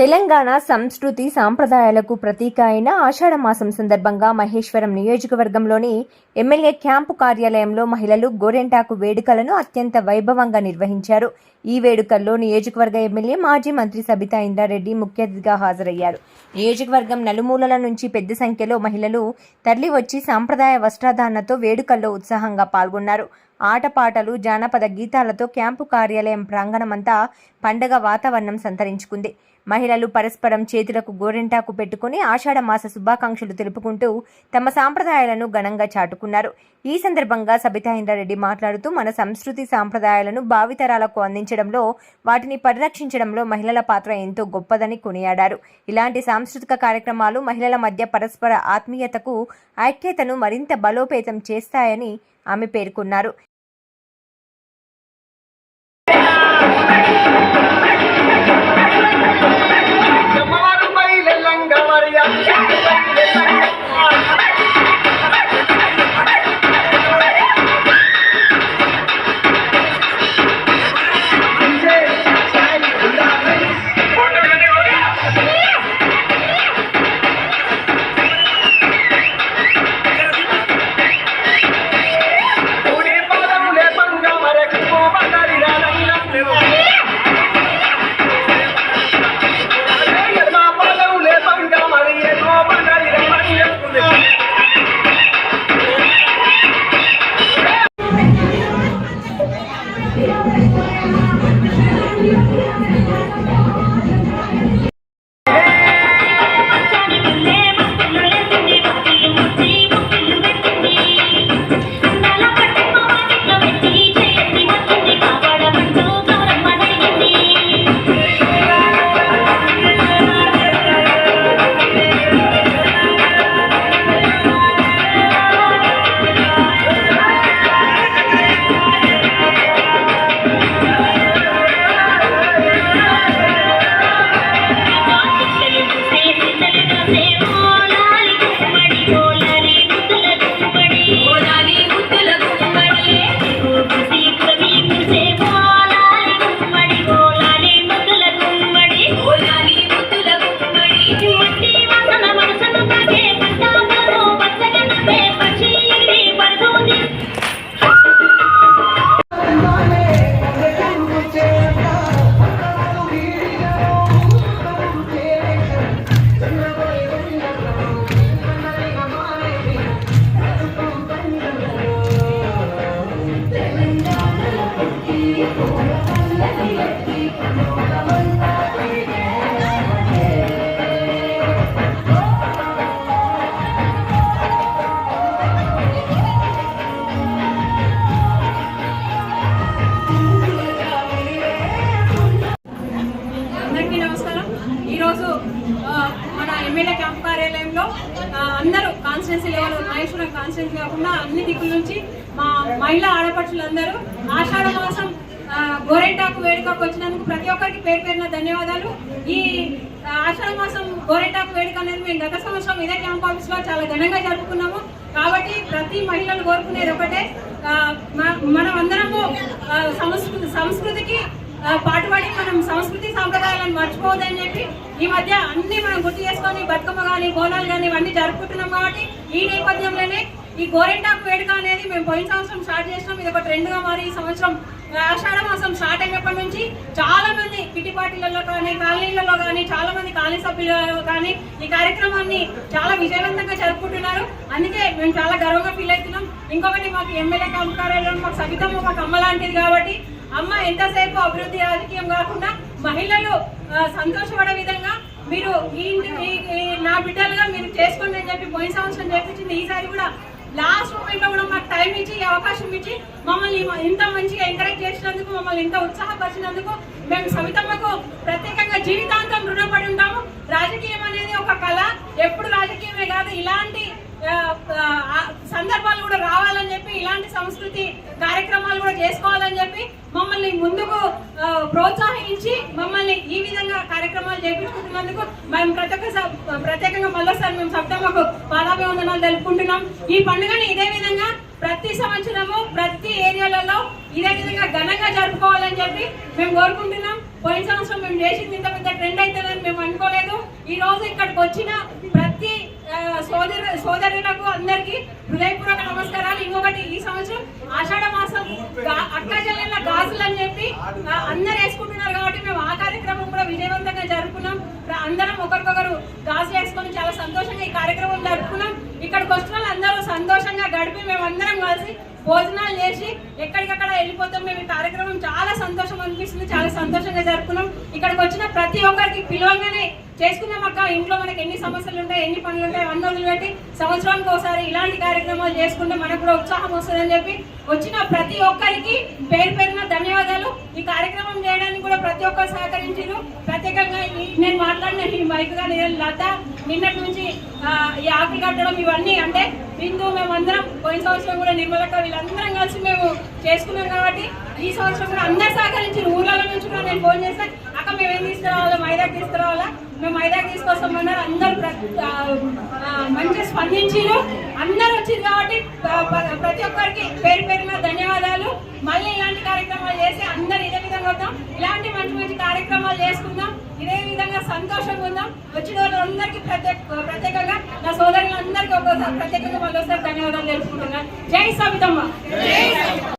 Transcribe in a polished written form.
తెలంగాణ సంస్కృతి సాంప్రదాయాలకు ప్రతీక అయిన ఆషాఢమాసం సందర్భంగా మహేశ్వరం నియోజకవర్గంలోని ఎమ్మెల్యే క్యాంపు కార్యాలయంలో మహిళలు గోరెంటాకు వేడుకలను అత్యంత వైభవంగా నిర్వహించారు. ఈ వేడుకల్లో నియోజకవర్గ ఎమ్మెల్యే మాజీ మంత్రి సబితా ఇంద్రారెడ్డి ముఖ్య అతిథిగా హాజరయ్యారు. నియోజకవర్గం నలుమూలల నుంచి పెద్ద సంఖ్యలో మహిళలు తరలివచ్చి సాంప్రదాయ వస్త్రధారణతో వేడుకల్లో ఉత్సాహంగా పాల్గొన్నారు. ఆటపాటలు, జానపద గీతాలతో క్యాంపు కార్యాలయం ప్రాంగణమంతా పండగ వాతావరణం సంతరించుకుంది. మహిళలు పరస్పరం చేతులకు గోరెంటాకు పెట్టుకుని ఆషాఢమాస శుభాకాంక్షలు తెలుపుకుంటూ తమ సాంప్రదాయాలను ఘనంగా చాటుకున్నారు. ఈ సందర్భంగా సబితా ఇంద్రారెడ్డి మాట్లాడుతూ మన సంస్కృతి సాంప్రదాయాలను భావితరాలకు అందించడంలో, వాటిని పరిరక్షించడంలో మహిళల పాత్ర ఎంతో గొప్పదని కొనియాడారు. ఇలాంటి సాంస్కృతిక కార్యక్రమాలు మహిళల మధ్య పరస్పర ఆత్మీయతకు, ఐక్యతను మరింత బలోపేతం చేస్తాయని ఆమె పేర్కొన్నారు. మన ఎమ్మెల్యే క్యాంప్ కార్యాలయంలో అందరూ కాన్స్టిట్యున్సీ లెవెల్ మహేశ్వరం కాన్స్టిట్యున్సీ కాకుండా అన్ని దిక్కుల నుంచి మా మహిళా ఆడపడుచులందరూ ఆషాఢ మాసం గోరెంటాకు వేడుకకు వచ్చినందుకు ప్రతి ఒక్కరికి పేరు పేరున ధన్యవాదాలు. ఈ ఆషాఢ మాసం గోరెంటాకు వేడుక అనేది మేము గత సంవత్సరం ఇదే క్యాంప్ ఆఫీస్ లో చాలా ఘనంగా జరుపుకున్నాము. కాబట్టి ప్రతి మహిళలు కోరుకునేది ఒకటే, మనం అందరము సంస్కృతికి పాటుపడి మనం సంస్కృతి సాంప్రదాయాలను మర్చిపోవద్దని చెప్పి ఈ మధ్య అన్ని మనం గుర్తు చేసుకొని బతుకమ్మ కానీ బోనాలు కానీ ఇవన్నీ జరుపుకుంటున్నాం. కాబట్టి ఈ నేపథ్యంలోనే ఈ గోరెంటాకు వేడుక అనేది మేము పోయిన సంవత్సరం స్టార్ట్ చేసినాం. ఇది ఒక ట్రెండ్గా మారి ఈ సంవత్సరం ఆషాఢ మాసం స్టార్ట్ అయినప్పటి నుంచి చాలా మంది కిట్టి పార్టీలలో కానీ కాలనీలలో కానీ చాలా మంది కాలనీ సభ్యులు కానీ ఈ కార్యక్రమాన్ని చాలా విజయవంతంగా జరుపుకుంటున్నారు. అందుకే మేము చాలా గర్వంగా ఫీల్ అవుతున్నాం. ఇంకొకటి మాకు ఎమ్మెల్యే క్యాంప్ కార్యాలయంలో మాకు సబితమ్మ ఒక అమ్మ లాంటిది. కాబట్టి అమ్మ ఎంతసేపు అభివృద్ధి రాజకీయం కాకుండా మహిళలు సంతోషపడే విధంగా మీరు నా బిడ్డలుగా మీరు చేసుకోండి అని చెప్పి పోయిన సంవత్సరం చెప్పించింది. ఈసారి కూడా లాస్ట్ మూమెంట్ లో కూడా మాకు టైం ఇచ్చి అవకాశం ఇచ్చి మమ్మల్ని ఇంత మంచిగా ఎంకరేజ్ చేసినందుకు, మమ్మల్ని ఇంత ఉత్సాహపరిచినందుకు మేము సవితమ్మకు ప్రత్యేకంగా జీవితాంతం రుణపడి ఉంటాము. రాజకీయం అనేది ఒక కళ, ఎప్పుడు రాజకీయమే కాదు, ఇలాంటి సందర్భాలు కూడా రావాలని చెప్పి, ఇలాంటి సంస్కృతి కార్యక్రమాలు కూడా చేసుకోవాలని చెప్పి మమ్మల్ని ముందుకు ప్రోత్సహించి మమ్మల్ని ఈ విధంగా కార్యక్రమాలు చేయించుకుంటున్నందుకు మేము ప్రత్యేకంగా మళ్ళీసారి మేము సప్తమ్మకు పాదాభివందనాలు తెలుపుకుంటున్నాం. ఈ పండుగని ఇదే విధంగా ప్రతి సంవత్సరము ప్రతి ఏరియాలలో ఇదే విధంగా ఘనంగా జరుపుకోవాలని చెప్పి మేము కోరుకుంటున్నాం. పోయిన సంవత్సరం మేము చేసింది ఇంత పెద్ద ట్రెండ్ అవుతుందని మేము అనుకోలేదు. ఈ రోజు ఇక్కడికి వచ్చిన ప్రతి సోదరులకు అందరికీ హృదయపూర్వక నమస్కారాలు. ఇంకొకటి, ఈ సంవత్సరం ఆషాఢ మాసం అక్క చెల్లెళ్ళ గాజులు అని చెప్పి అందరు వేసుకుంటున్నారు కాబట్టి మేము ఆ కార్యక్రమం కూడా విజయవంతంగా జరుపుకున్నాం. అందరం ఒకరికొకరు గాజులు వేసుకొని చాలా సంతోషంగా ఈ కార్యక్రమం జరుపుకున్నాం. ఇక్కడికి వచ్చిన వాళ్ళు అందరూ సంతోషంగా గడిపి మేము అందరం కలిసి భోజనాలు చేసి ఎక్కడికక్కడ వెళ్ళిపోతాం. మేము ఈ కార్యక్రమం చాలా సంతోషం అనిపిస్తుంది, చాలా సంతోషంగా జరుపుకున్నాం. ఇక్కడికి వచ్చిన ప్రతి ఒక్కరికి పిలవంగానే చేసుకున్నాం అక్క, ఇంట్లో మనకి ఎన్ని సమస్యలు ఉంటాయి, ఎన్ని పనులు ఉంటాయి, అన్నీ వదిలిపెట్టి సంవత్సరానికి ఒకసారి ఇలాంటి కార్యక్రమాలు చేసుకుంటే మనకు కూడా ఉత్సాహం వస్తుందని చెప్పి వచ్చిన ప్రతి ఒక్కరికి పేరు పేరున ధన్యవాదాలు. ఈ కార్యక్రమం చేయడానికి కూడా ప్రతి ఒక్కరు సహకరించారు. ప్రత్యేకంగా నేను మాట్లాడిన ఈ మైక్ గా లత నిన్నటి నుంచి ఈ ఆకులు కట్టడం ఇవన్నీ అంటే బిందు మేమందరం పోయిన సంవత్సరం కూడా నిర్మలక్క వీళ్ళందరం కలిసి మేము చేసుకున్నాం కాబట్టి ఈ సంవత్సరం కూడా అందరు సహకరించారు. ఊళ్ళలో నుంచి కూడా నేను ఫోన్ చేస్తే అక్క మేము ఏం తీసుకురావాలా, మైదాకి తీసుకురావాలా, మేము మైదాకి తీసుకొస్తామన్నారు. అందరు మంచిగా స్పందించారు, అందరు వచ్చింది కాబట్టి ప్రతి ఒక్కరికి పేరు పేరున ధన్యవాదాలు. మళ్ళీ ఇలాంటి కార్యక్రమాలు చేసి అందరు ఇదే విధంగా వద్దాం, ఇలాంటి మంచి మంచి కార్యక్రమాలు చేసుకుందాం, ఇదే విధంగా సంతోషంగా ఉందాం. వచ్చిన వాళ్ళందరికీ ప్రత్యేకంగా నా సోదరులందరికీ ఒక్కోసారి ప్రత్యేకంగా మళ్ళీ ధన్యవాదాలు తెలుసుకుంటున్నాను. జై సవితమ్మ.